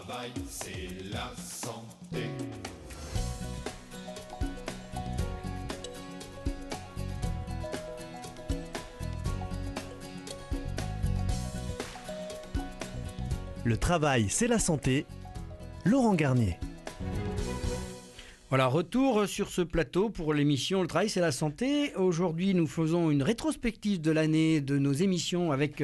travail, c'est la santé. Le travail, c'est la santé. Laurent Garnier. Voilà, retour sur ce plateau pour l'émission Le Travail, c'est la santé. Aujourd'hui, nous faisons une rétrospective de l'année de nos émissions avec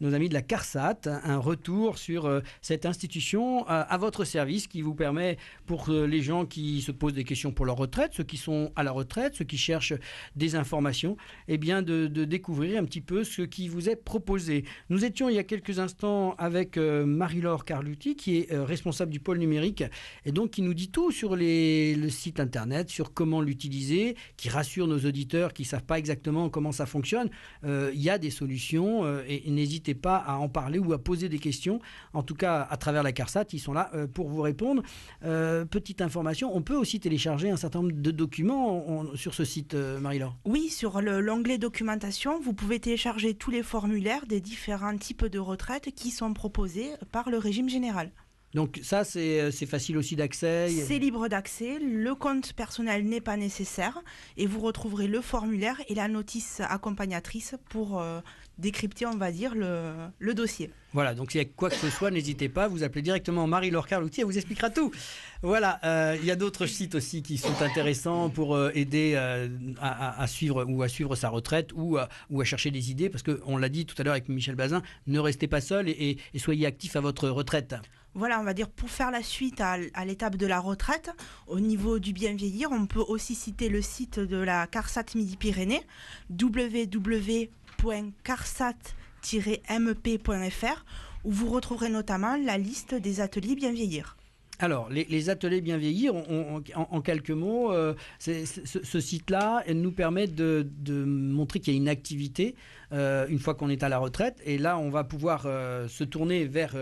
nos amis de la CARSAT. Un retour sur cette institution à votre service qui vous permet, pour les gens qui se posent des questions pour leur retraite, ceux qui sont à la retraite, ceux qui cherchent des informations, eh bien de découvrir un petit peu ce qui vous est proposé. Nous étions il y a quelques instants avec Marie-Laure Carluti, qui est responsable du pôle numérique et donc qui nous dit tout sur le site internet, sur comment l'utiliser, qui rassure nos auditeurs qui ne savent pas exactement comment ça fonctionne. Il y a des solutions et n'hésitez pas à en parler ou à poser des questions. En tout cas, à travers la CARSAT, ils sont là pour vous répondre. Petite information, on peut aussi télécharger un certain nombre de documents sur ce site, Marie-Laure. Oui, sur l'onglet documentation, vous pouvez télécharger tous les formulaires des différents types de retraites qui sont proposés par le régime général. Donc ça, c'est facile aussi d'accès. C'est libre d'accès, le compte personnel n'est pas nécessaire et vous retrouverez le formulaire et la notice accompagnatrice pour décrypter, on va dire, le dossier. Voilà, donc s'il y a quoi que ce soit, n'hésitez pas, vous appelez directement Marie-Laure Carluti, elle vous expliquera tout. Voilà, il y a d'autres sites aussi qui sont intéressants pour aider à suivre sa retraite ou à chercher des idées, parce qu'on l'a dit tout à l'heure avec Michel Bazin, ne restez pas seul et soyez actifs à votre retraite. Voilà, on va dire pour faire la suite à l'étape de la retraite, au niveau du bien vieillir, on peut aussi citer le site de la CARSAT Midi-Pyrénées, www.carsat-mp.fr, où vous retrouverez notamment la liste des ateliers bien vieillir. Alors, les ateliers bien vieillir, en quelques mots, ce site-là nous permet de montrer qu'il y a une activité une fois qu'on est à la retraite. Et là, on va pouvoir se tourner vers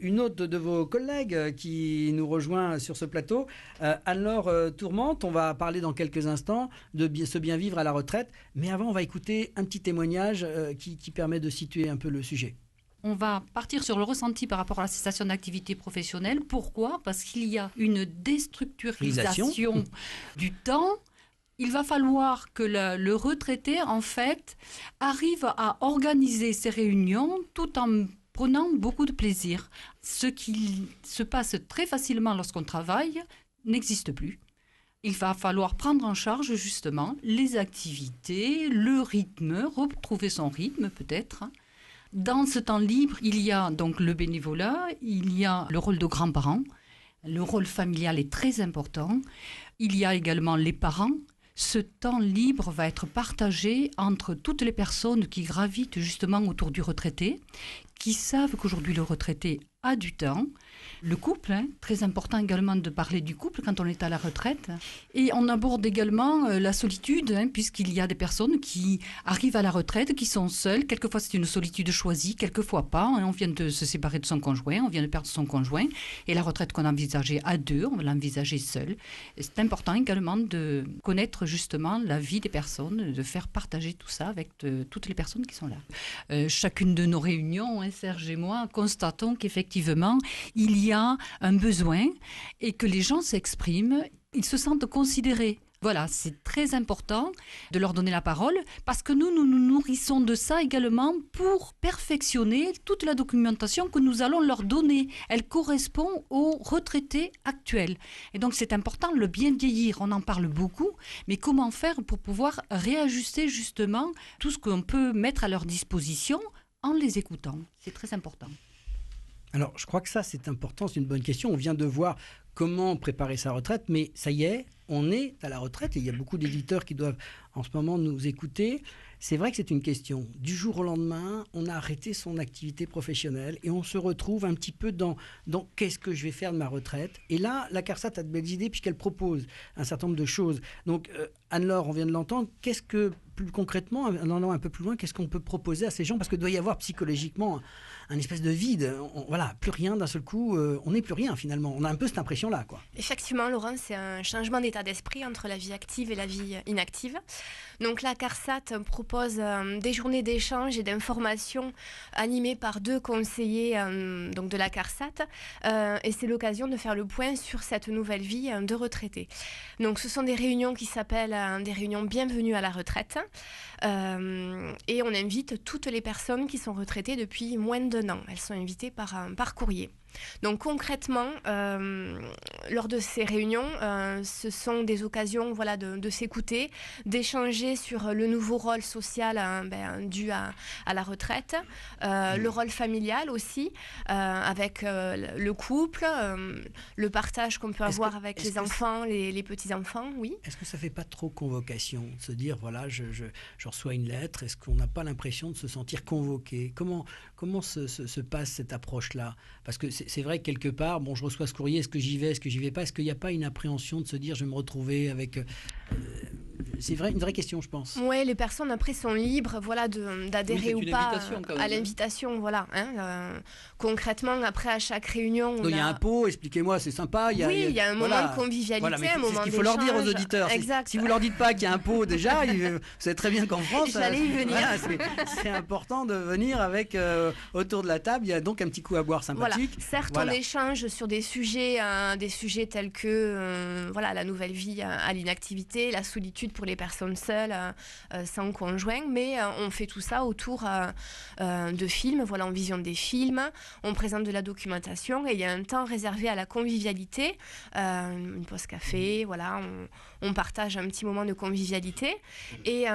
une autre de vos collègues qui nous rejoint sur ce plateau. Anne-Laure Tourmente, on va parler dans quelques instants de ce bien vivre à la retraite. Mais avant, on va écouter un petit témoignage qui permet de situer un peu le sujet. On va partir sur le ressenti par rapport à la cessation d'activité professionnelle. Pourquoi ? Parce qu'il y a une déstructurisation du temps. Il va falloir que le retraité, en fait, arrive à organiser ses réunions tout en prenant beaucoup de plaisir. Ce qui se passe très facilement lorsqu'on travaille n'existe plus. Il va falloir prendre en charge justement les activités, le rythme, retrouver son rythme peut-être. Dans ce temps libre, il y a donc le bénévolat, il y a le rôle de grands-parents, le rôle familial est très important, il y a également les parents. Ce temps libre va être partagé entre toutes les personnes qui gravitent justement autour du retraité, qui savent qu'aujourd'hui le retraité a du temps. Le couple, très important également de parler du couple quand on est à la retraite. Et on aborde également la solitude, puisqu'il y a des personnes qui arrivent à la retraite, qui sont seules. Quelquefois c'est une solitude choisie, quelquefois pas. On vient de se séparer de son conjoint, on vient de perdre son conjoint. Et la retraite qu'on envisageait à deux, on va l'envisager seul. Et c'est important également de connaître justement la vie des personnes, de faire partager tout ça avec toutes les personnes qui sont là. Chacune de nos réunions, Serge et moi, constatons qu'effectivement, il y a un besoin et que les gens s'expriment, ils se sentent considérés. Voilà, c'est très important de leur donner la parole parce que nous nous nourrissons de ça également pour perfectionner toute la documentation que nous allons leur donner. Elle correspond aux retraités actuels. Et donc c'est important, le bien vieillir, on en parle beaucoup, mais comment faire pour pouvoir réajuster justement tout ce qu'on peut mettre à leur disposition en les écoutant. C'est très important. Alors, je crois que ça, c'est important, c'est une bonne question. On vient de voir comment préparer sa retraite, mais ça y est, on est à la retraite et il y a beaucoup d'éditeurs qui doivent en ce moment nous écouter. C'est vrai que c'est une question. Du jour au lendemain, on a arrêté son activité professionnelle et on se retrouve un petit peu dans qu'est-ce que je vais faire de ma retraite. Et là, la CARSAT a de belles idées puisqu'elle propose un certain nombre de choses. Donc, Anne-Laure, on vient de l'entendre. Qu'est-ce que, plus concrètement, en allant un peu plus loin, qu'est-ce qu'on peut proposer à ces gens ? Parce qu'il doit y avoir psychologiquement un espèce de vide. Voilà, plus rien d'un seul coup. On n'est plus rien finalement. On a un peu cette impression situation-là, quoi. Effectivement, Laurent, c'est un changement d'état d'esprit entre la vie active et la vie inactive. Donc la CARSAT propose des journées d'échange et d'information animées par 2 conseillers donc de la CARSAT. Et c'est l'occasion de faire le point sur cette nouvelle vie de retraité. Donc ce sont des réunions qui s'appellent des réunions Bienvenue à la retraite. Et on invite toutes les personnes qui sont retraitées depuis moins d'1 an. Elles sont invitées par courrier. Donc concrètement, lors de ces réunions, ce sont des occasions de s'écouter, d'échanger sur le nouveau rôle social dû à la retraite, le rôle familial aussi, avec le couple, le partage qu'on peut avoir avec les enfants, les petits-enfants, oui. Est-ce que ça ne fait pas trop convocation de se dire, voilà, je reçois une lettre, est-ce qu'on n'a pas l'impression de se sentir convoqué ? Comment se passe cette approche-là ? Parce que c'est vrai que quelque part, bon, je reçois ce courrier, est-ce que j'y vais, est-ce que j'y vais pas ? Est-ce qu'il n'y a pas une appréhension de se dire, je vais me retrouver avec... c'est une vraie question, je pense. Oui, les personnes après sont libres, d'adhérer ou pas à l'invitation, voilà. Concrètement, après à chaque réunion, il y a un pot, expliquez-moi, c'est sympa. Il y a un moment de convivialité, un moment d'échange. C'est ce qu'il faut leur dire aux auditeurs. Exact. Si vous leur dites pas qu'il y a un pot déjà, vous savez très bien qu'en France, j'allais y venir. Voilà, c'est important de venir avec autour de la table. Il y a donc un petit coup à boire sympathique. Voilà. Certes, on échange sur des sujets tels que la nouvelle vie à l'inactivité, la solitude pour les personnes seules, sans conjoint, mais on fait tout ça autour de films. Voilà, on visionne des films, on présente de la documentation et il y a un temps réservé à la convivialité, une pause café, voilà, on partage un petit moment de convivialité et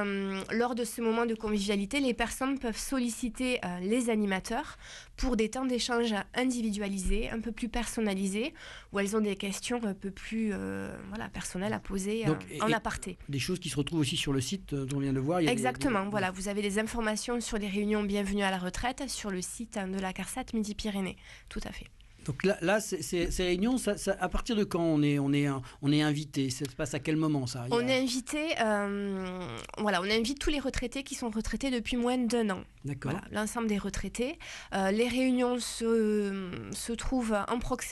lors de ce moment de convivialité, les personnes peuvent solliciter les animateurs pour des temps d'échange individualisés, un peu plus personnalisés, où elles ont des questions un peu plus personnelles à poser en aparté. Des choses qui se retrouvent aussi sur le site dont on vient de voir. Exactement, voilà, vous avez des informations sur les réunions Bienvenue à la retraite sur le site de la CARSAT Midi-Pyrénées, tout à fait. Donc là ces réunions, à partir de quand on est invité ? Ça se passe à quel moment ça ? On est invité, on invite tous les retraités qui sont retraités depuis moins d'1 an. D'accord. Voilà, l'ensemble des retraités. Les réunions se trouvent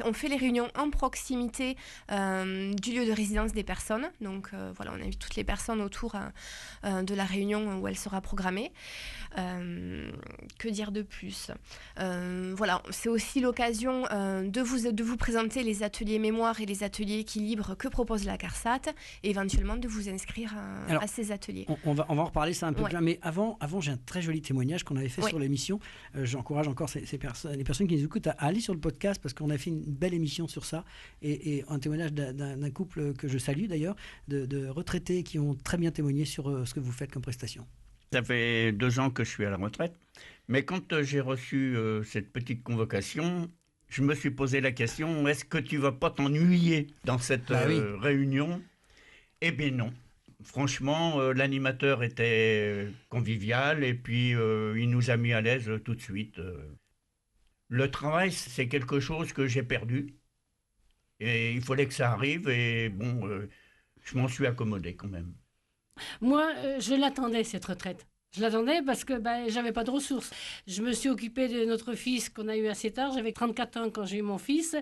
on fait les réunions en proximité du lieu de résidence des personnes. Donc on invite toutes les personnes autour de la réunion où elle sera programmée. Que dire de plus ? C'est aussi l'occasion de vous présenter les ateliers mémoire et les ateliers équilibre que propose la CARSAT et éventuellement de vous inscrire à ces ateliers. On va en reparler ça un peu plus, mais avant j'ai un très joli témoignage qu'on avait fait sur l'émission. J'encourage encore les personnes qui nous écoutent à aller sur le podcast parce qu'on a fait une belle émission sur ça et un témoignage d'un couple que je salue d'ailleurs, de retraités qui ont très bien témoigné sur ce que vous faites comme prestation. Ça fait 2 ans que je suis à la retraite, mais quand j'ai reçu cette petite convocation, je me suis posé la question, est-ce que tu vas pas t'ennuyer dans cette réunion ? Eh bien non. Franchement, l'animateur était convivial et puis il nous a mis à l'aise tout de suite. Le travail, c'est quelque chose que j'ai perdu et il fallait que ça arrive et je m'en suis accommodé quand même. Moi, je l'attendais, cette retraite. Je l'attendais parce que j'avais pas de ressources. Je me suis occupée de notre fils qu'on a eu assez tard. J'avais 34 ans quand j'ai eu mon fils.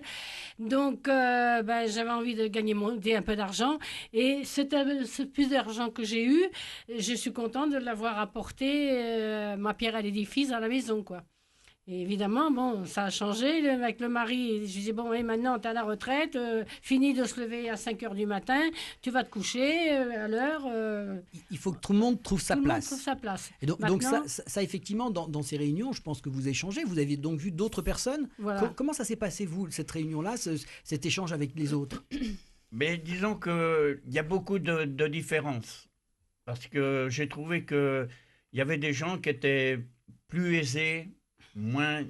Donc, j'avais envie de gagner un peu d'argent. Et ce plus d'argent que j'ai eu, je suis contente de l'avoir apporté, ma pierre à l'édifice, à la maison, quoi. Et évidemment, ça a changé avec le mari. Je disais, maintenant, tu es à la retraite, fini de se lever à 5 heures du matin, tu vas te coucher à l'heure. Il faut que tout le monde trouve sa place. Trouve sa place. Et donc ça, effectivement, dans ces réunions, je pense que vous échangez. Vous avez donc vu d'autres personnes. Voilà. Comment ça s'est passé, vous, cette réunion-là, cet échange avec les autres ? Mais disons qu'il y a beaucoup de différences. Parce que j'ai trouvé qu'il y avait des gens qui étaient plus aisés, moins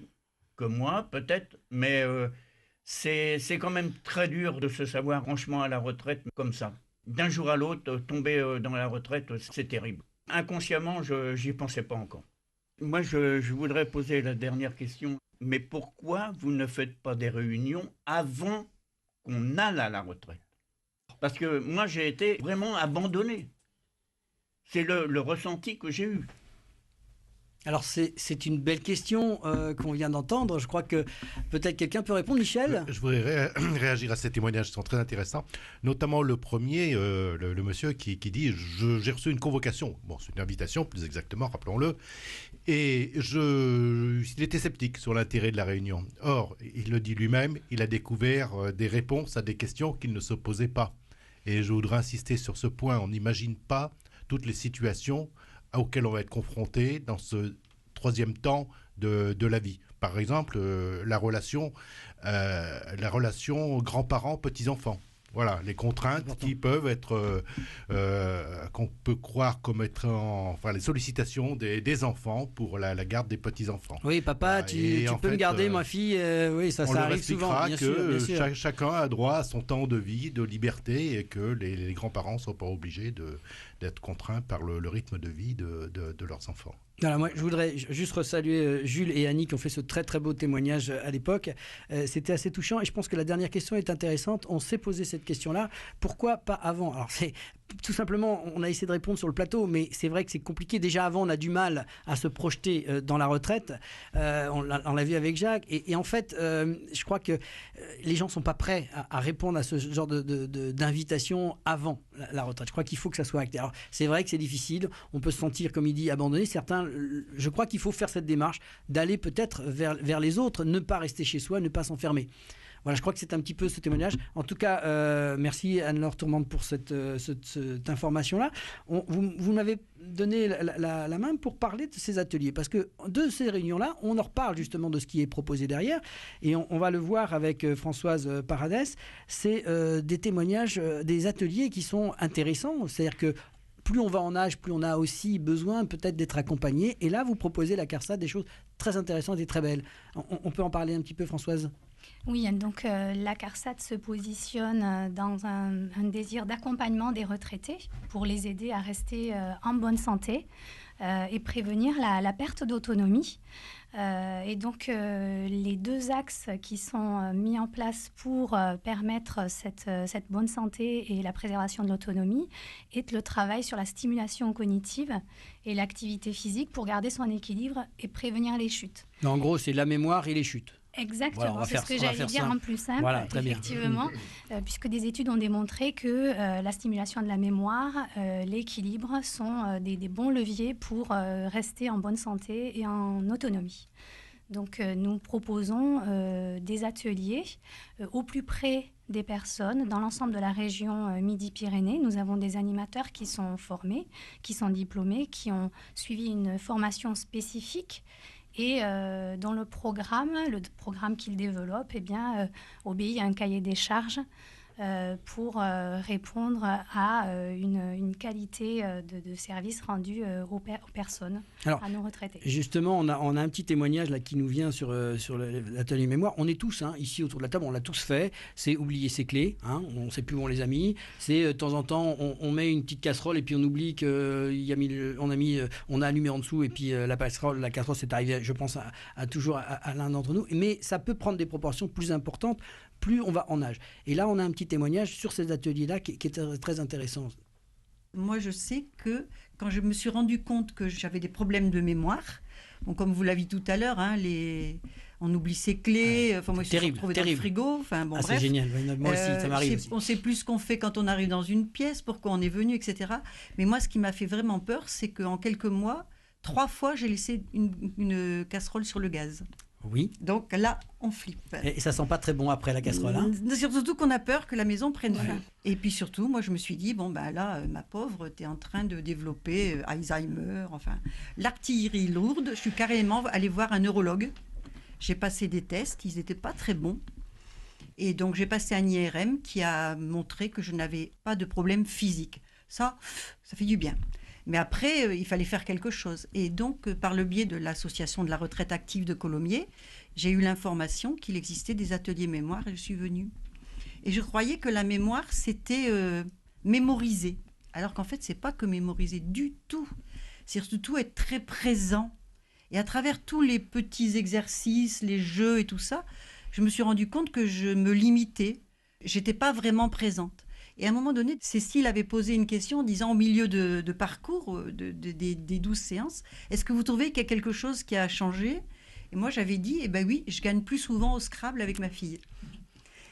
que moi peut-être, mais c'est quand même très dur de se savoir franchement à la retraite comme ça. D'un jour à l'autre, tomber dans la retraite, c'est terrible. Inconsciemment, je n'y pensais pas encore. Moi, je voudrais poser la dernière question. Mais pourquoi vous ne faites pas des réunions avant qu'on aille à la retraite ? Parce que moi, j'ai été vraiment abandonné. C'est le ressenti que j'ai eu. Alors c'est une belle question qu'on vient d'entendre. Je crois que peut-être quelqu'un peut répondre. Michel ? Je voudrais réagir à ces témoignages qui sont très intéressants. Notamment le premier, le monsieur qui dit « J'ai reçu une convocation ». Bon, c'est une invitation, plus exactement, rappelons-le. Et il était sceptique sur l'intérêt de la réunion. Or, il le dit lui-même, il a découvert des réponses à des questions qu'il ne se posait pas. Et je voudrais insister sur ce point. On n'imagine pas toutes les situations auxquelles on va être confronté dans ce troisième temps de la vie. Par exemple, la relation grands-parents-petits-enfants. Voilà, les contraintes qui peuvent être, qu'on peut croire comme être les sollicitations des enfants pour la garde des petits-enfants. Oui, papa, tu peux me garder, ma fille. Oui, ça arrive souvent. Bien sûr. Chacun a droit à son temps de vie, de liberté, et que les grands-parents ne sont pas obligés d'être contraints par le rythme de vie de leurs enfants. Alors moi, je voudrais juste saluer Jules et Annie qui ont fait ce très très beau témoignage à l'époque. C'était assez touchant et je pense que la dernière question est intéressante. On s'est posé cette question-là. Pourquoi pas avant ? Alors c'est tout simplement, on a essayé de répondre sur le plateau, mais c'est vrai que c'est compliqué. Déjà avant, on a du mal à se projeter dans la retraite. On l'a vu avec Jacques. Et en fait, je crois que les gens ne sont pas prêts à répondre à ce genre d'invitation avant la retraite. Je crois qu'il faut que ça soit acté. Alors c'est vrai que c'est difficile. On peut se sentir, comme il dit, abandonné. Certains, je crois qu'il faut faire cette démarche d'aller peut-être vers les autres, ne pas rester chez soi, ne pas s'enfermer. Voilà, je crois que c'est un petit peu ce témoignage. En tout cas, merci Anne-Laure Tourmente pour cette information-là. Vous m'avez donné la main pour parler de ces ateliers, parce que de ces réunions-là, on en reparle justement de ce qui est proposé derrière, et on va le voir avec Françoise Paradès. C'est des témoignages, des ateliers qui sont intéressants, c'est-à-dire que plus on va en âge, plus on a aussi besoin peut-être d'être accompagné. Et là, vous proposez la CARSAT des choses très intéressantes et très belles. On peut en parler un petit peu, Françoise ? Oui, donc la CARSAT se positionne dans un désir d'accompagnement des retraités pour les aider à rester en bonne santé et prévenir la perte d'autonomie. Et donc, les deux axes qui sont mis en place pour permettre cette bonne santé et la préservation de l'autonomie est le travail sur la stimulation cognitive et l'activité physique pour garder son équilibre et prévenir les chutes. En gros, c'est la mémoire et les chutes. Exactement, voilà, c'est ce que j'allais dire en plus simple, voilà, effectivement, puisque des études ont démontré que la stimulation de la mémoire, l'équilibre sont des bons leviers pour rester en bonne santé et en autonomie. Donc nous proposons des ateliers au plus près des personnes dans l'ensemble de la région Midi-Pyrénées. Nous avons des animateurs qui sont formés, qui sont diplômés, qui ont suivi une formation spécifique et dont le programme qu'ils développent obéit à un cahier des charges pour répondre à une qualité de service rendu aux personnes, à nos retraités. Justement, on a un petit témoignage là, qui nous vient sur l'atelier mémoire. On est tous, ici autour de la table, on l'a tous fait. C'est oublier ses clés, on ne sait plus où on les a mis. C'est de temps en temps, on met une petite casserole et puis on oublie qu'on a allumé en dessous et puis la casserole c'est arrivé, je pense, toujours à l'un d'entre nous. Mais ça peut prendre des proportions plus importantes plus on va en âge. Et là, on a un petit témoignage sur ces ateliers-là qui est très intéressant. Moi, je sais que quand je me suis rendu compte que j'avais des problèmes de mémoire, comme vous l'avez dit tout à l'heure, on oublie ses clés, moi je suis retrouvée dans le frigo. Bref. C'est génial, moi aussi, ça m'arrive aussi. On ne sait plus ce qu'on fait quand on arrive dans une pièce, pourquoi on est venu, etc. Mais moi, ce qui m'a fait vraiment peur, c'est qu'en quelques mois, 3 fois, j'ai laissé une casserole sur le gaz. Oui. Donc là, on flippe. Et ça sent pas très bon après la casserole. Surtout qu'on a peur que la maison prenne feu. Et puis surtout, moi, je me suis dit, là, ma pauvre, t'es en train de développer Alzheimer, l'artillerie lourde. Je suis carrément allée voir un neurologue. J'ai passé des tests, ils n'étaient pas très bons. Et donc, j'ai passé un IRM qui a montré que je n'avais pas de problème physique. Ça fait du bien. Mais après, il fallait faire quelque chose. Et donc, par le biais de l'association de la retraite active de Colomiers, j'ai eu l'information qu'il existait des ateliers mémoire et je suis venue. Et je croyais que la mémoire, c'était mémoriser. Alors qu'en fait, ce n'est pas que mémoriser du tout. C'est surtout être très présent. Et à travers tous les petits exercices, les jeux et tout ça, je me suis rendu compte que je me limitais. Je n'étais pas vraiment présente. Et à un moment donné, Cécile avait posé une question en disant au milieu de parcours, des 12 séances, est-ce que vous trouvez qu'il y a quelque chose qui a changé? Et moi, j'avais dit, eh ben oui, je gagne plus souvent au Scrabble avec ma fille.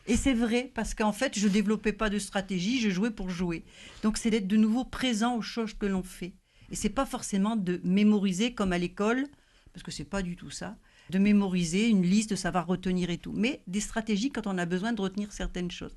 Et c'est vrai, parce qu'en fait, je ne développais pas de stratégie, je jouais pour jouer. Donc, c'est d'être de nouveau présent aux choses que l'on fait. Et ce n'est pas forcément de mémoriser comme à l'école, parce que ce n'est pas du tout ça, de mémoriser une liste, de savoir retenir et tout, mais des stratégies quand on a besoin de retenir certaines choses.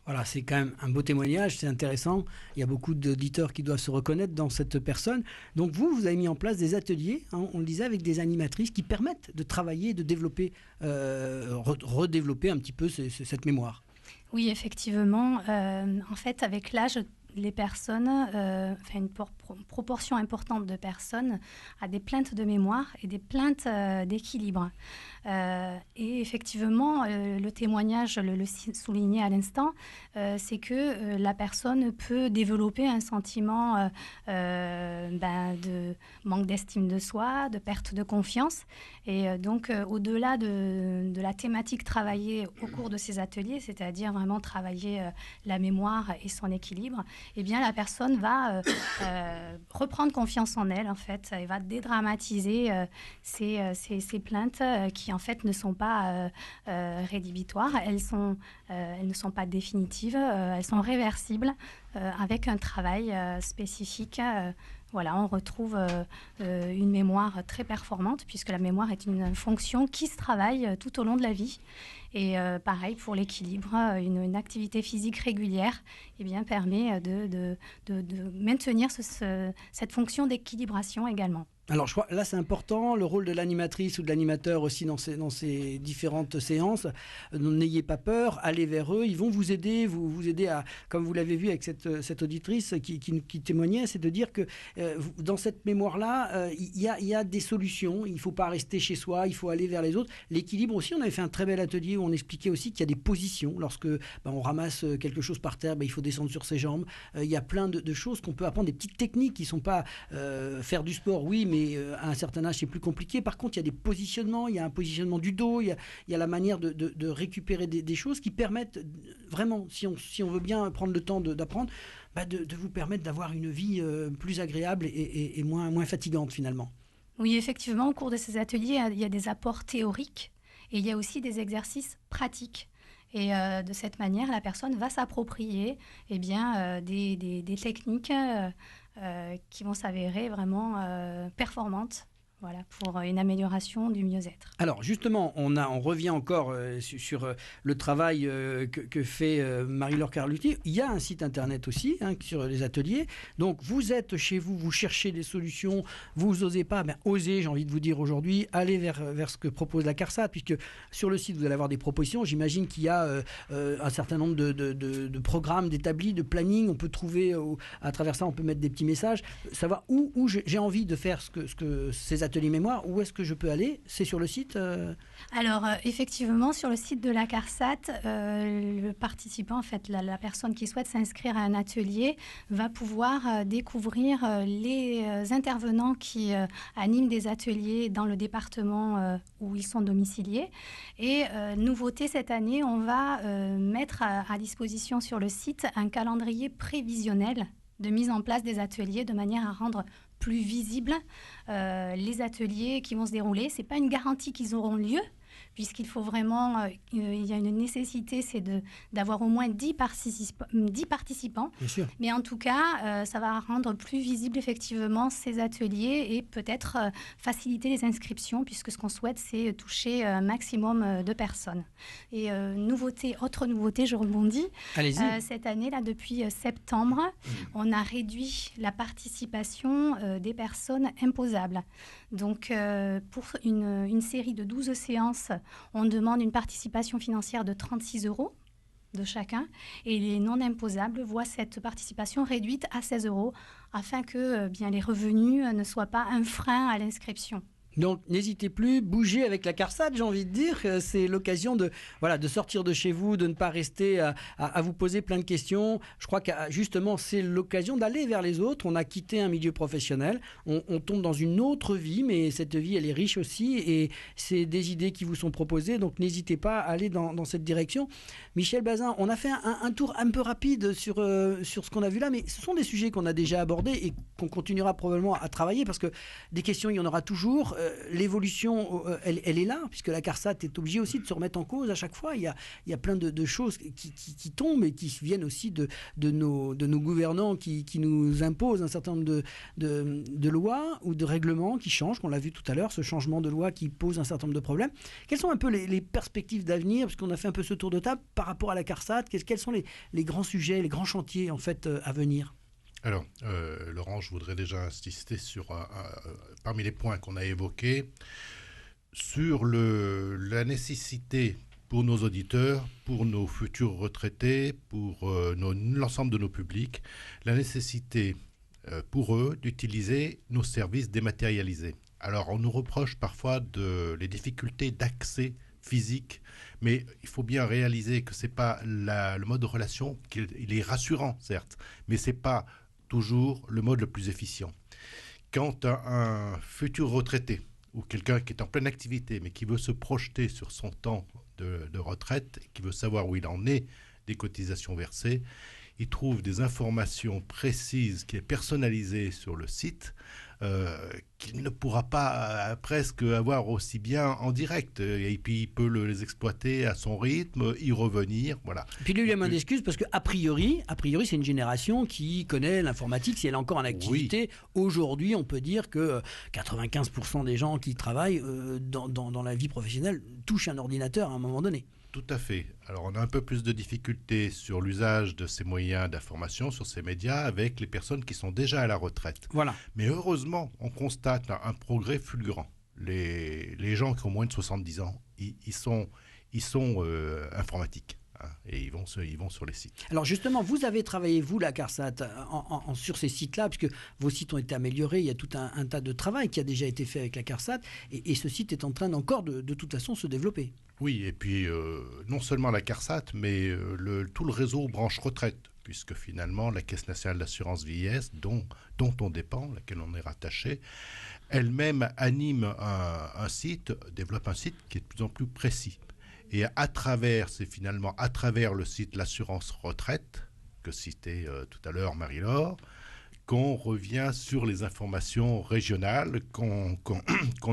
Voilà, c'est quand même un beau témoignage, c'est intéressant. Il y a beaucoup d'auditeurs qui doivent se reconnaître dans cette personne. Donc vous avez mis en place des ateliers, hein, on le disait, avec des animatrices qui permettent de travailler, de développer, redévelopper un petit peu cette mémoire. Oui, effectivement. En fait, avec l'âge, les personnes, une proportion importante de personnes a des plaintes de mémoire et des plaintes d'équilibre. Et effectivement, le témoignage le soulignait à l'instant, c'est que la personne peut développer un sentiment de manque d'estime de soi, de perte de confiance. Et donc, au-delà de la thématique travaillée au cours de ces ateliers, c'est-à-dire vraiment travailler la mémoire et son équilibre, eh bien, la personne va reprendre confiance en elle, en fait, et va dédramatiser ces plaintes qui, en fait, ne sont pas rédhibitoires. Elles ne sont pas définitives, elles sont réversibles avec un travail spécifique. Voilà, on retrouve une mémoire très performante, puisque la mémoire est une fonction qui se travaille tout au long de la vie. Et pareil pour l'équilibre, une activité physique régulière permet de maintenir cette fonction d'équilibration également. Alors, je crois, là, c'est important, le rôle de l'animatrice ou de l'animateur aussi dans ces différentes séances. N'ayez pas peur, allez vers eux, ils vont vous aider, vous aider à, comme vous l'avez vu avec cette auditrice qui témoignait, c'est de dire que dans cette mémoire-là, il y a des solutions, il ne faut pas rester chez soi, il faut aller vers les autres. L'équilibre aussi, on avait fait un très bel atelier où on expliquait aussi qu'il y a des positions. Lorsque on ramasse quelque chose par terre, il faut descendre sur ses jambes. Il y a plein de choses qu'on peut apprendre, des petites techniques qui ne sont pas faire du sport, oui, mais à un certain âge, c'est plus compliqué. Par contre, il y a des positionnements, il y a un positionnement du dos, il y a la manière de récupérer des choses qui permettent vraiment, si on veut bien prendre le temps d'apprendre, de vous permettre d'avoir une vie plus agréable et moins fatigante finalement. Oui, effectivement, au cours de ces ateliers, il y a des apports théoriques et il y a aussi des exercices pratiques. Et de cette manière, la personne va s'approprier des techniques qui vont s'avérer vraiment performantes. Voilà, pour une amélioration du mieux-être. Alors justement, on revient encore sur le travail que fait Marie-Laure Carluti. Il y a un site internet aussi sur les ateliers. Donc vous êtes chez vous, vous cherchez des solutions, vous n'osez pas, osez, j'ai envie de vous dire aujourd'hui, allez vers ce que propose la CARSAT, puisque sur le site vous allez avoir des propositions. J'imagine qu'il y a un certain nombre de programmes d'établis, de planning. On peut trouver, à travers ça, on peut mettre des petits messages, savoir où j'ai envie de faire ce que ces ateliers mémoire, où est-ce que je peux aller? C'est sur le site Alors, effectivement, sur le site de la CARSAT, le participant, en fait, la personne qui souhaite s'inscrire à un atelier va pouvoir découvrir les intervenants qui animent des ateliers dans le département où ils sont domiciliés. Et nouveauté cette année, on va mettre à disposition sur le site un calendrier prévisionnel de mise en place des ateliers de manière à rendre plus visibles les ateliers qui vont se dérouler. Ce n'est pas une garantie qu'ils auront lieu, puisqu'il faut vraiment, il y a une nécessité, c'est d'avoir au moins 10 participants. Bien sûr. Mais en tout cas, ça va rendre plus visible effectivement ces ateliers et peut-être faciliter les inscriptions, puisque ce qu'on souhaite, c'est toucher un maximum de personnes. Et autre nouveauté, je rebondis. Allez-y. Cette année, là, depuis septembre, on a réduit la participation des personnes imposables. Donc, pour une série de 12 séances, on demande une participation financière de 36 € de chacun, et les non imposables voient cette participation réduite à 16 € afin que les revenus ne soient pas un frein à l'inscription. Donc n'hésitez plus, bougez avec la CARSAT, j'ai envie de dire. C'est l'occasion de sortir de chez vous, de ne pas rester à vous poser plein de questions. Je crois que justement c'est l'occasion d'aller vers les autres. On a quitté un milieu professionnel, on tombe dans une autre vie, mais cette vie elle est riche aussi et c'est des idées qui vous sont proposées. Donc n'hésitez pas à aller dans cette direction. Michel Bazin, on a fait un tour un peu rapide sur ce qu'on a vu là, mais ce sont des sujets qu'on a déjà abordés et qu'on continuera probablement à travailler parce que des questions il y en aura toujours. L'évolution, elle est là, puisque la CARSAT est obligée aussi de se remettre en cause à chaque fois. Il y a plein de choses qui tombent et qui viennent aussi de nos gouvernants qui nous imposent un certain nombre de lois ou de règlements qui changent, qu'on l'a vu tout à l'heure, ce changement de loi qui pose un certain nombre de problèmes. Quelles sont un peu les perspectives d'avenir, puisqu'on a fait un peu ce tour de table, par rapport à la CARSAT, quels sont les grands sujets, les grands chantiers en fait à venir ? Alors, Laurent, je voudrais déjà insister sur, parmi les points qu'on a évoqués, sur la nécessité pour nos auditeurs, pour nos futurs retraités, pour l'ensemble de nos publics, la nécessité pour eux d'utiliser nos services dématérialisés. Alors, on nous reproche parfois les difficultés d'accès physique, mais il faut bien réaliser que c'est pas le mode de relation, il est rassurant, certes, mais c'est pas toujours le mode le plus efficient. Quand un futur retraité ou quelqu'un qui est en pleine activité mais qui veut se projeter sur son temps de retraite, qui veut savoir où il en est des cotisations versées, il trouve des informations précises qui est personnalisées sur le site qu'il ne pourra pas presque avoir aussi bien en direct. Et puis, il peut les exploiter à son rythme, y revenir, voilà. Et puis, lui, il a moins d'excuses parce qu'a priori, c'est une génération qui connaît l'informatique, si elle est encore en activité. Oui. Aujourd'hui, on peut dire que 95% des gens qui travaillent dans la vie professionnelle touchent un ordinateur à un moment donné. Tout à fait. Alors, on a un peu plus de difficultés sur l'usage de ces moyens d'information, sur ces médias, avec les personnes qui sont déjà à la retraite. Voilà. Mais heureusement, on constate un progrès fulgurant. Les gens qui ont moins de 70 ans, ils sont informatiques. Et ils vont sur les sites. Alors justement, vous avez travaillé, vous, la CARSAT, sur ces sites-là, puisque vos sites ont été améliorés, il y a tout un tas de travail qui a déjà été fait avec la CARSAT, et ce site est en train encore de toute façon se développer. Oui, et puis non seulement la CARSAT, mais tout le réseau branche retraite, puisque finalement la Caisse nationale d'assurance vieillesse, dont on dépend, laquelle on est rattaché, elle-même anime développe un site qui est de plus en plus précis. Et à travers le site L'Assurance Retraite, que citait tout à l'heure Marie-Laure, qu'on revient sur les informations régionales qu'on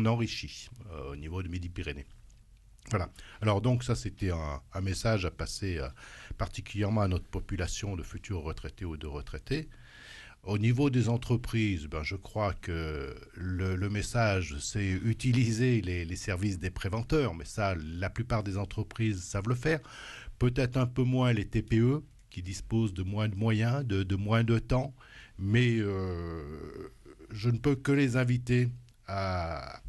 enrichit au niveau de Midi-Pyrénées. Voilà. Alors donc ça, c'était un message à passer particulièrement à notre population de futurs retraités ou de retraités. Au niveau des entreprises, je crois que le message, c'est utiliser les services des préventeurs, mais ça, la plupart des entreprises savent le faire. Peut-être un peu moins les TPE, qui disposent de moins de moyens, de moins de temps, mais je ne peux que les inviter à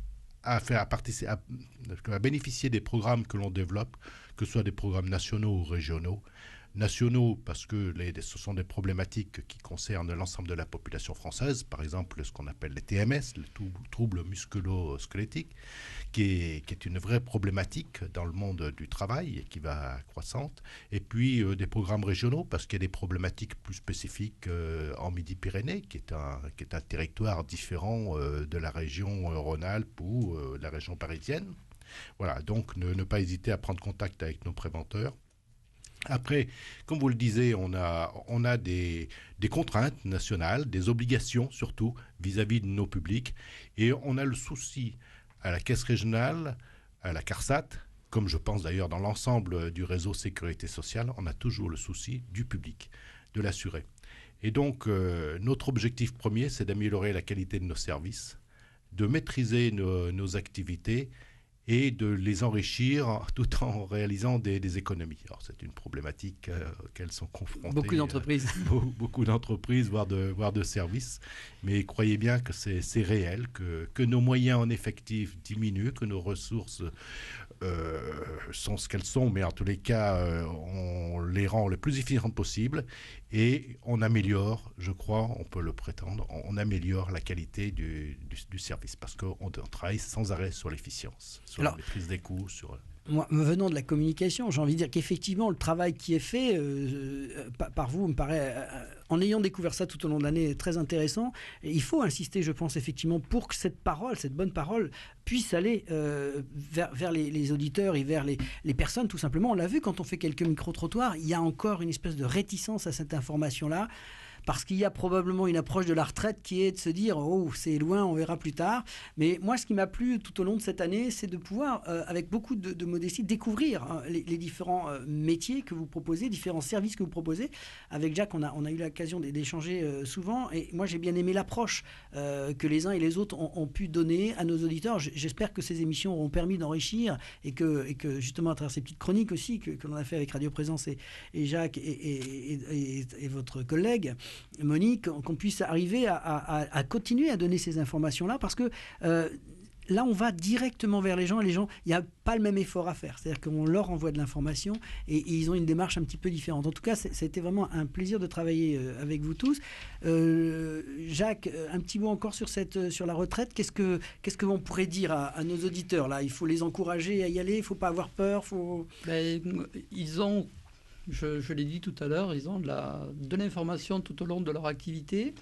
bénéficier des programmes que l'on développe, que ce soit des programmes nationaux ou régionaux. Nationaux parce que ce sont des problématiques qui concernent l'ensemble de la population française, par exemple ce qu'on appelle les TMS, les troubles musculo-squelettiques, qui est une vraie problématique dans le monde du travail et qui va croissante. Et puis des programmes régionaux parce qu'il y a des problématiques plus spécifiques en Midi-Pyrénées, qui est un territoire différent de la région Rhône-Alpes ou la région parisienne. Voilà, donc ne pas hésiter à prendre contact avec nos préventeurs. Après, comme vous le disiez, on a des contraintes nationales, des obligations surtout vis-à-vis de nos publics. Et on a le souci à la Caisse régionale, à la CARSAT, comme je pense d'ailleurs dans l'ensemble du réseau sécurité sociale, on a toujours le souci du public, de l'assuré. Et donc, notre objectif premier, c'est d'améliorer la qualité de nos services, de maîtriser nos activités et de les enrichir tout en réalisant des économies. Alors c'est une problématique auxquelles sont confrontées beaucoup d'entreprises, beaucoup d'entreprises, voire de services. Mais croyez bien que c'est réel, que nos moyens en effectif diminuent, que nos ressources sont ce qu'elles sont, mais en tous les cas, on les rend le plus efficientes possible et on améliore, je crois, on peut le prétendre, on améliore la qualité du service parce qu'on travaille sans arrêt sur l'efficience, sur les prises des coûts, sur... Moi, venant de la communication, j'ai envie de dire qu'effectivement, le travail qui est fait par vous me paraît, en ayant découvert ça tout au long de l'année, très intéressant. Et il faut insister, je pense, effectivement, pour que cette bonne parole, puisse aller vers les auditeurs et vers les personnes, tout simplement. On l'a vu quand on fait quelques micro-trottoirs, il y a encore une espèce de réticence à cette information-là. Parce qu'il y a probablement une approche de la retraite qui est de se dire « Oh, c'est loin, on verra plus tard ». Mais moi, ce qui m'a plu tout au long de cette année, c'est de pouvoir, avec beaucoup de modestie, découvrir les différents métiers que vous proposez, différents services que vous proposez. Avec Jacques, on a eu l'occasion d'échanger souvent. Et moi, j'ai bien aimé l'approche que les uns et les autres ont pu donner à nos auditeurs. J'espère que ces émissions auront permis d'enrichir et que justement, à travers ces petites chroniques aussi que l'on a fait avec Radio Présence et Jacques et votre collègue, Monique, qu'on puisse arriver à continuer à donner ces informations-là parce que là, on va directement vers les gens et les gens, il n'y a pas le même effort à faire. C'est-à-dire qu'on leur envoie de l'information et ils ont une démarche un petit peu différente. En tout cas, ça a été vraiment un plaisir de travailler avec vous tous. Jacques, un petit mot encore sur la retraite. Qu'est-ce que on pourrait dire à nos auditeurs là ? Il faut les encourager à y aller, il ne faut pas avoir peur. Ils ont... Je l'ai dit tout à l'heure, ils ont de l'information tout au long de leur activité.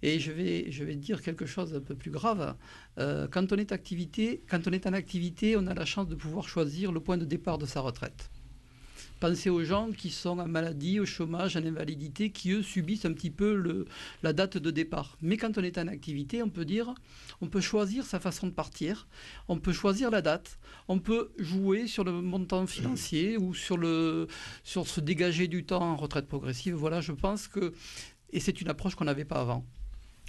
Et je vais dire quelque chose d'un peu plus grave. Quand on est en activité, on a la chance de pouvoir choisir le point de départ de sa retraite. Pensez aux gens qui sont en maladie, au chômage, en invalidité, qui eux subissent un petit peu la date de départ. Mais quand on est en activité, on peut choisir sa façon de partir, on peut choisir la date, on peut jouer sur le montant financier ou sur se dégager du temps en retraite progressive. Voilà, je pense que... Et c'est une approche qu'on n'avait pas avant.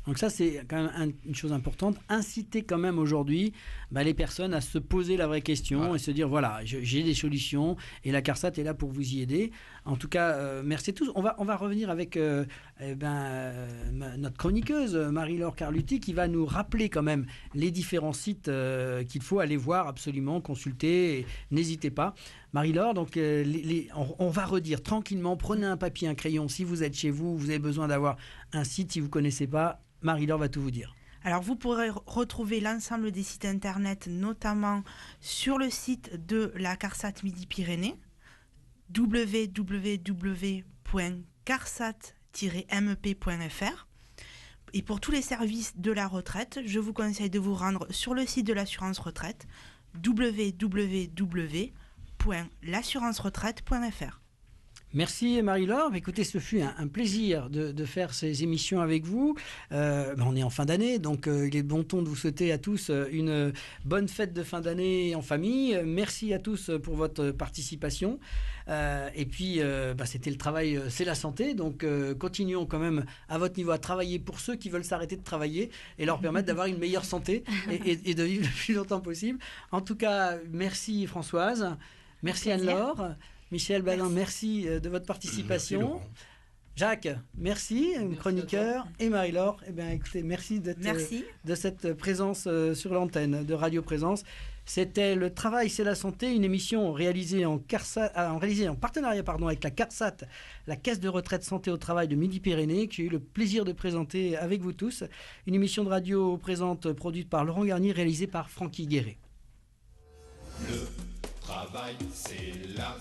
Donc ça, c'est quand même une chose importante. Inciter quand même aujourd'hui les personnes à se poser la vraie question et se dire, voilà, j'ai des solutions et la CARSAT est là pour vous y aider. En tout cas, merci à tous. On va revenir avec notre chroniqueuse, Marie-Laure Carluti, qui va nous rappeler quand même les différents sites qu'il faut aller voir absolument, consulter. Et n'hésitez pas. Marie-Laure, donc on va redire tranquillement, prenez un papier, un crayon. Si vous êtes chez vous, vous avez besoin d'avoir un site, si vous ne connaissez pas, Marie-Laure va tout vous dire. Alors, vous pourrez retrouver l'ensemble des sites internet, notamment sur le site de la CARSAT Midi-Pyrénées, www.carsat-mp.fr. Et pour tous les services de la retraite, je vous conseille de vous rendre sur le site de l'assurance retraite, www.l'assurance-retraite.fr. Merci Marie-Laure. Écoutez, ce fut un plaisir de faire ces émissions avec vous. On est en fin d'année, donc il est bon ton de vous souhaiter à tous une bonne fête de fin d'année en famille. Merci à tous pour votre participation. Et puis, c'était le travail, c'est la santé. Donc, continuons quand même à votre niveau à travailler pour ceux qui veulent s'arrêter de travailler et leur permettre d'avoir une meilleure santé et de vivre le plus longtemps possible. En tout cas, merci Françoise. Merci Anne-Laure. Michel Balin, merci de votre participation. Merci, Jacques, merci chroniqueur. Et Marie-Laure, écoutez, merci de cette présence sur l'antenne de Radio Présence. C'était Le Travail, c'est la santé, une émission réalisée en partenariat avec la CARSAT, la Caisse de retraite santé au travail de Midi-Pyrénées, que j'ai eu le plaisir de présenter avec vous tous. Une émission de radio présente, produite par Laurent Garnier, réalisée par Francky Guéret. Le travail, c'est la